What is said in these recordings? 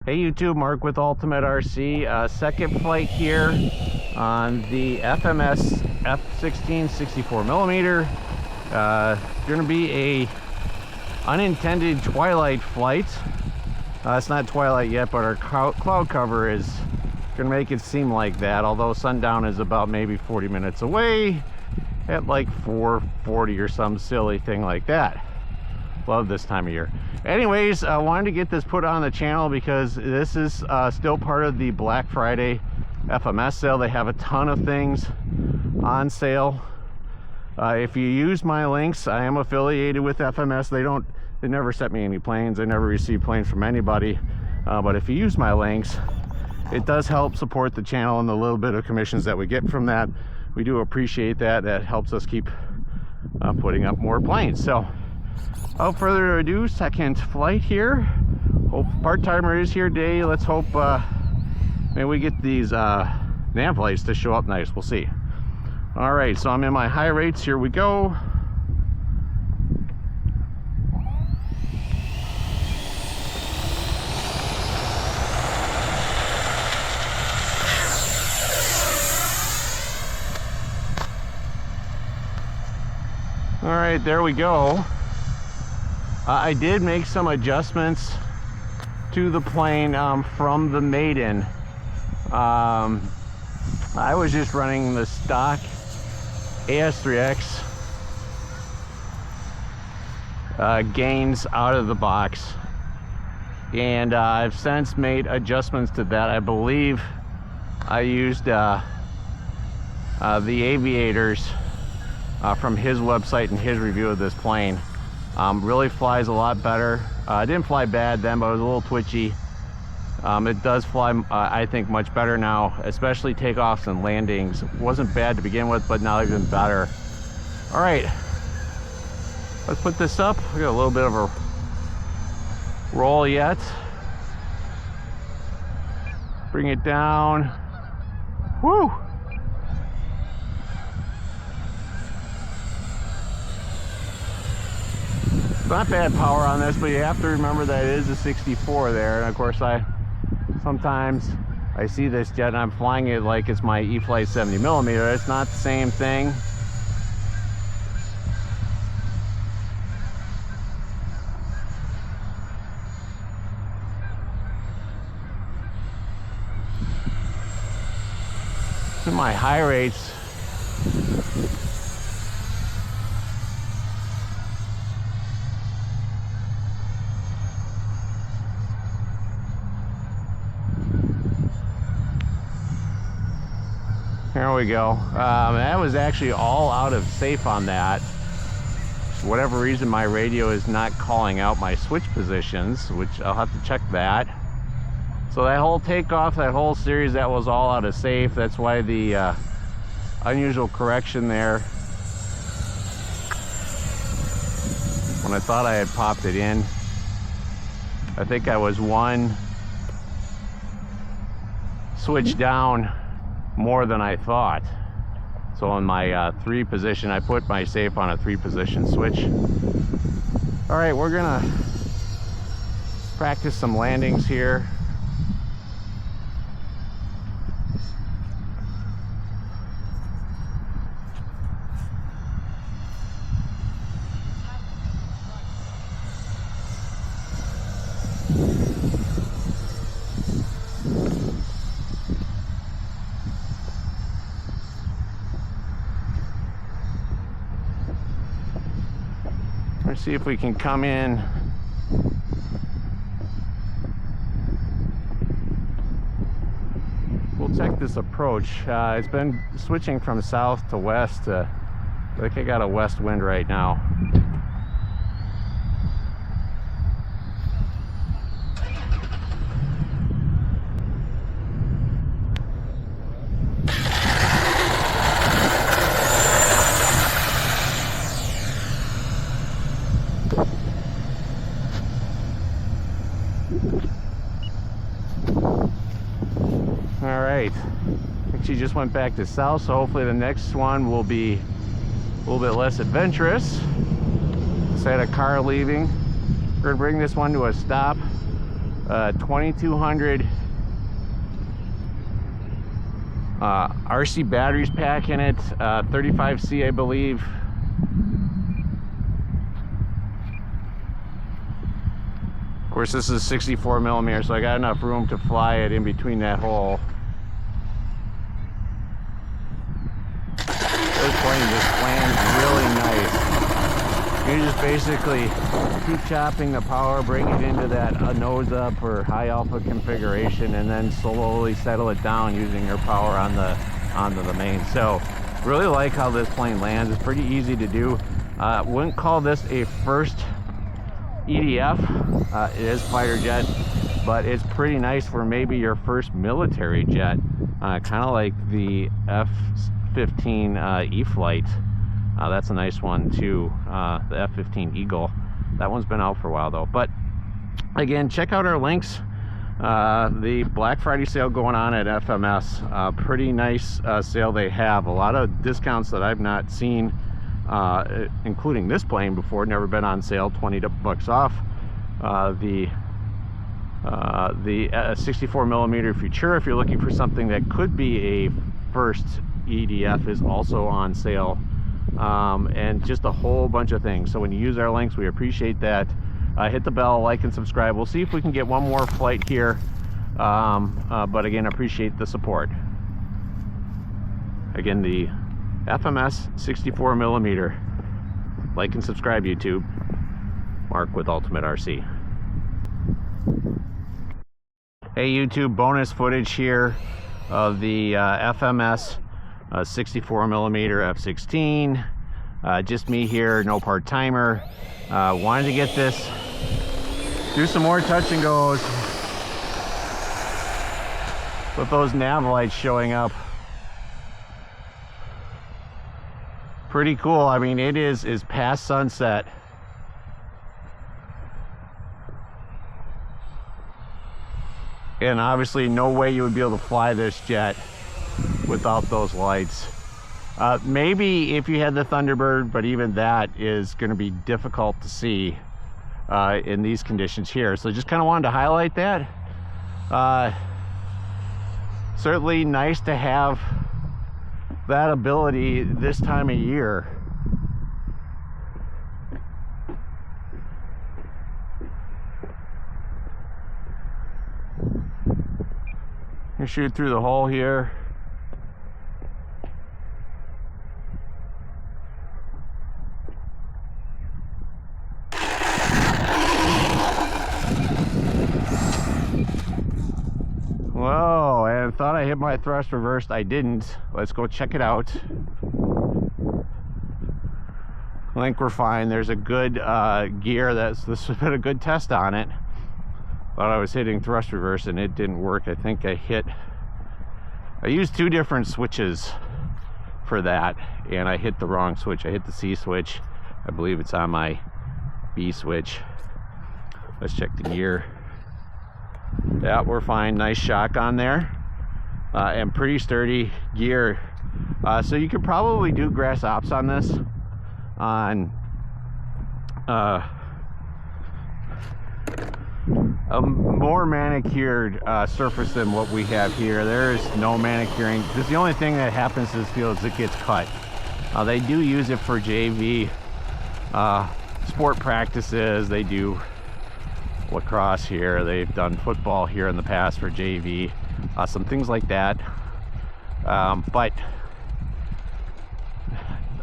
Hey YouTube, Mark with Ultimate RC. Second flight here on the FMS F16 64mm. Going to be a unintended twilight flight. It's not twilight yet, but our cloud cover is going to make it seem like that, although sundown is about maybe 40 minutes away at like 4:40 or some silly thing like that. Love this time of year. Anyways, I wanted to get this put on the channel because this is still part of the Black Friday FMS sale. They have a ton of things on sale. If you use my links, I am affiliated with FMS. They never sent me any planes. I never received planes from anybody. But if you use my links, it does help support the channel and the little bit of commissions that we get from that. We do appreciate that. That helps us keep putting up more planes. So without further ado, second flight here. Hope part-timer is here today. Let's hope maybe we get these nav lights to show up nice. We'll see. All right, so I'm in my high rates. Here we go. All right, there we go. I did make some adjustments to the plane from the maiden. I was just running the stock AS3X gains out of the box, and I've since made adjustments to that. I believe I used the aviators from his website and his review of this plane. Really flies a lot better. It didn't fly bad then, but it was a little twitchy. It does fly, I think, much better now, especially takeoffs and landings. It wasn't bad to begin with, but now even better. All right, let's put this up. We got a little bit of a roll yet. Bring it down. Woo! Not bad power on this, but you have to remember that it is a 64 there, and of course sometimes I see this jet and I'm flying it like it's my E-flite 70mm. It's not the same thing. In my high rates, there we go. That was actually all out of safe on that. For whatever reason, my radio is not calling out my switch positions, which I'll have to check that. So that whole takeoff, that whole series, that was all out of safe. That's why the unusual correction there when I thought I had popped it in. I think I was one switch down more than I thought. So in my 3 position, I put my safe on a 3 position switch. All right, we're gonna practice some landings here. Let's see if we can come in. We'll check this approach. It's been switching from south to west. I think I got a west wind right now. All right, actually just went back to south, so hopefully the next one will be a little bit less adventurous. Just had a car leaving. We're gonna bring this one to a stop. 2200 RC batteries pack in it, 35C I believe. Of course this is 64 millimeter, so I got enough room to fly it in between that hole. This plane just lands really nice. You just basically keep chopping the power, bring it into that nose up or high alpha configuration, and then slowly settle it down using your power onto the main. So really like how this plane lands. It's pretty easy to do. Wouldn't call this a first EDF. It is fighter jet, but it's pretty nice for maybe your first military jet, kind of like the F-15 E-Flight. That's a nice one too, the F-15 Eagle. That one's been out for a while though. But again, check out our links. The Black Friday sale going on at FMS. Pretty nice sale they have. A lot of discounts that I've not seen, including this plane before. Never been on sale. $20 off. The 64 millimeter Futura, if you're looking for something that could be a first EDF, is also on sale. And just a whole bunch of things. So when you use our links, we appreciate that. Hit the bell, like and subscribe. We'll see if we can get one more flight here, but again, appreciate the support. Again, the FMS 64 millimeter. Like and subscribe, YouTube. Mark with Ultimate RC. Hey YouTube, bonus footage here of the FMS 64 millimeter F-16. Just me here, no part-timer. Wanted to get this, do some more touch and goes with those nav lights showing up. Pretty cool. I mean, it is past sunset. And obviously no way you would be able to fly this jet without those lights. Maybe if you had the Thunderbird, but even that is going to be difficult to see in these conditions here. So just kind of wanted to highlight that. Certainly nice to have that ability this time of year. You shoot through the hole here. Whoa, and I thought I hit my thrust reversed. I didn't. Let's go check it out. I think we're fine. There's a good gear. This has been a good test on it. Thought I was hitting thrust reverse and it didn't work. I think I used two different switches for that, and I hit the wrong switch. I hit the C switch. I believe it's on my B switch. Let's check the gear. Yeah, we're fine. Nice shock on there, and pretty sturdy gear. So you could probably do grass ops on this on a more manicured surface than what we have here. There is no manicuring. This is the only thing that happens to this field is it gets cut. They do use it for JV sport practices. They do lacrosse here. They've done football here in the past for JV, some things like that. But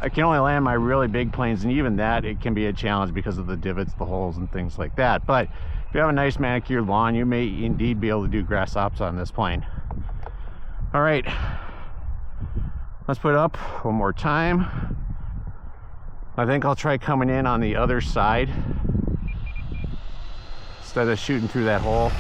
I can only land my really big planes, and even that, it can be a challenge because of the divots, the holes, and things like that. But if you have a nice manicured lawn, you may indeed be able to do grass ops on this plane. All right, let's put it up one more time. I think I'll try coming in on the other side instead of shooting through that hole.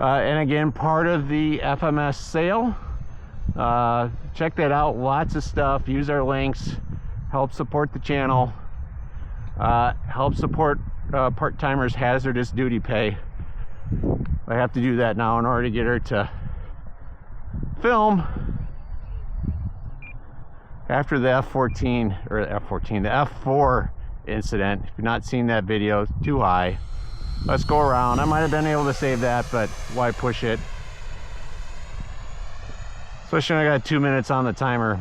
And again, part of the FMS sale. Check that out. Lots of stuff. Use our links. Help support the channel. Help support part-timer's hazardous duty pay. I have to do that now in order to get her to film after the F14 or F14, the F4 incident. If you've not seen that video, it's too high. Let's go around. I might have been able to save that, but why push it? Especially when I got 2 minutes on the timer.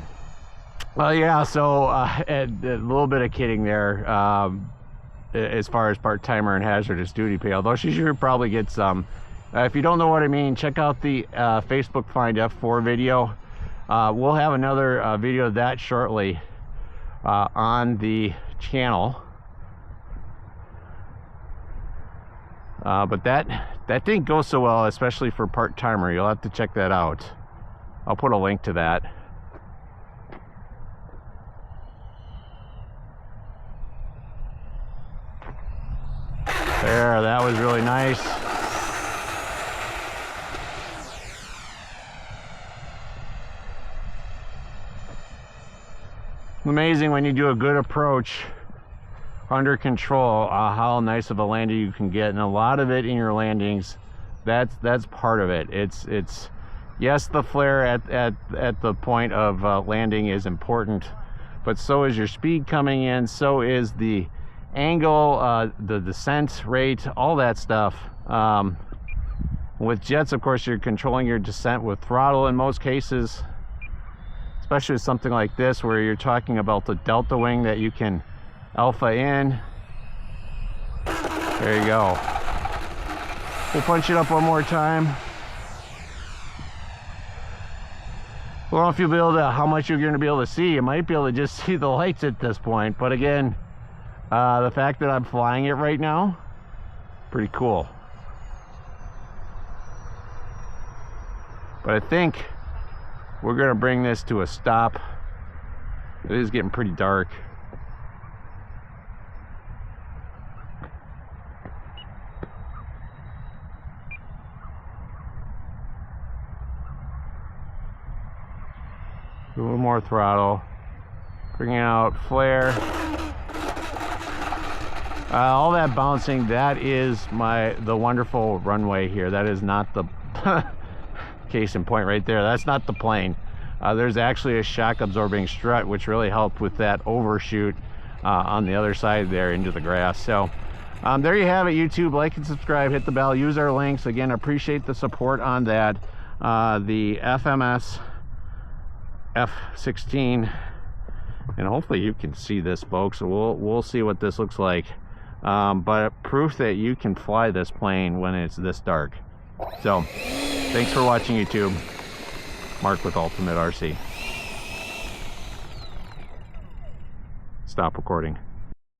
Well, yeah, so a little bit of kidding there as far as part-timer and hazardous duty pay, although she should probably get some. If you don't know what I mean, check out the Facebook Find F4 video. We'll have another video of that shortly on the channel. But that didn't go so well, especially for part-timer. You'll have to check that out. I'll put a link to that. There, that was really nice. Amazing when you do a good approach under control, how nice of a landing you can get, and a lot of it in your landings, that's part of it. It's yes, the flare at the point of landing is important, but so is your speed coming in, so is the angle, the descent rate, all that stuff. With jets, of course, you're controlling your descent with throttle in most cases, especially with something like this where you're talking about the delta wing that you can alpha in. There you go. We'll punch it up one more time. I don't know if you'll be able to, how much you're going to be able to see. You might be able to just see the lights at this point, but again, the fact that I'm flying it right now, pretty cool. But I think we're going to bring this to a stop. It is getting pretty dark. A little more throttle. Bringing out flare. All that bouncing, that is the wonderful runway here. That is not the case in point right there. That's not the plane. There's actually a shock absorbing strut which really helped with that overshoot on the other side there into the grass. So there you have it, YouTube. Like and subscribe, hit the bell, use our links. Again, appreciate the support on that. The FMS F16, and hopefully you can see this, folks. We'll see what this looks like. But proof that you can fly this plane when it's this dark. So thanks for watching, YouTube. Mark with Ultimate RC. Stop recording.